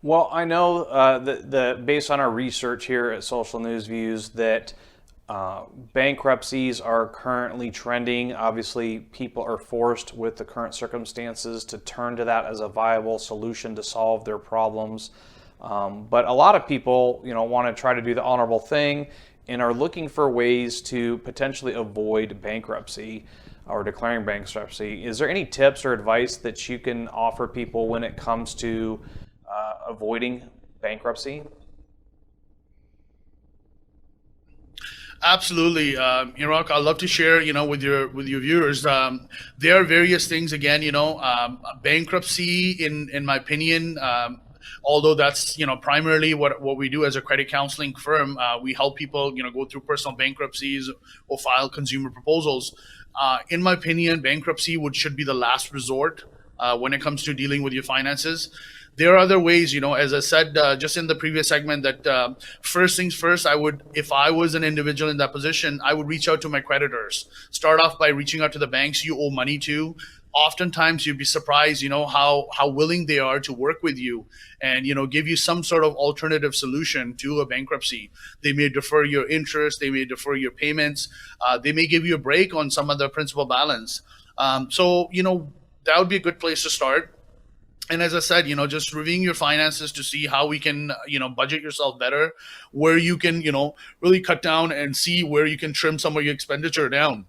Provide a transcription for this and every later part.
Well, I know based on our research here at Social News Views that bankruptcies are currently trending. Obviously, people are forced with the current circumstances to turn to that as a viable solution to solve their problems. But a lot of people, want to try to do the honorable thing and are looking for ways to potentially avoid bankruptcy or declaring bankruptcy. Is there any tips or advice that you can offer people when it comes to avoiding bankruptcy? Absolutely, Iraq. I'd love to share, with your viewers. There are various things. Again, bankruptcy, in my opinion, although that's primarily what we do as a credit counseling firm. We help people go through personal bankruptcies or file consumer proposals. In my opinion, bankruptcy should be the last resort when it comes to dealing with your finances. There are other ways, as I said just in the previous segment, that first things first, if I was an individual in that position, I would reach out to my creditors. Start off by reaching out to the banks you owe money to. Oftentimes, you'd be surprised, how willing they are to work with you and, give you some sort of alternative solution to a bankruptcy. They may defer your interest. They may defer your payments. They may give you a break on some of the principal balance. So, that would be a good place to start. And as I said, just reviewing your finances to see how we can, budget yourself better, where you can, really cut down and see where you can trim some of your expenditure down.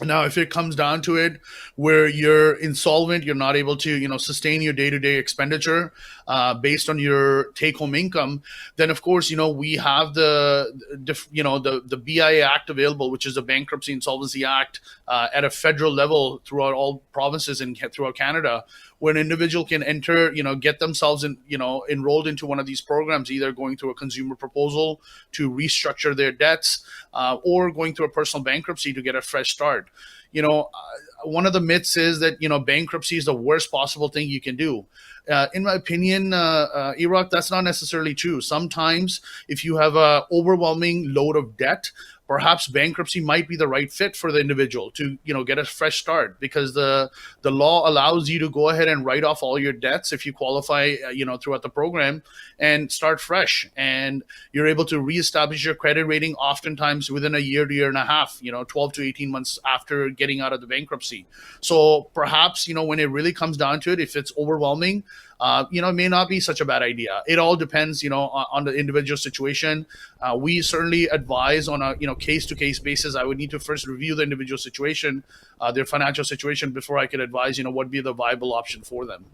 Now, if it comes down to it, where you're insolvent, you're not able to, sustain your day-to-day expenditure based on your take-home income, then of course, we have the BIA Act available, which is the Bankruptcy Insolvency Act at a federal level throughout all provinces and throughout Canada, where an individual can enter, get themselves enrolled into one of these programs, either going through a consumer proposal to restructure their debts, or going through a personal bankruptcy to get a fresh start. One of the myths is that, bankruptcy is the worst possible thing you can do. In my opinion, Iraq, that's not necessarily true. Sometimes if you have a overwhelming load of debt, perhaps bankruptcy might be the right fit for the individual to, get a fresh start, because the law allows you to go ahead and write off all your debts if you qualify, throughout the program, and start fresh. And you're able to reestablish your credit rating oftentimes within a year to year and a half, 12 to 18 months after getting out of the bankruptcy. So perhaps, when it really comes down to it, if it's overwhelming, it may not be such a bad idea. It all depends, on the individual situation. We certainly advise on a, case-to-case basis. I would need to first review the individual situation, their financial situation, before I could advise, what would be the viable option for them.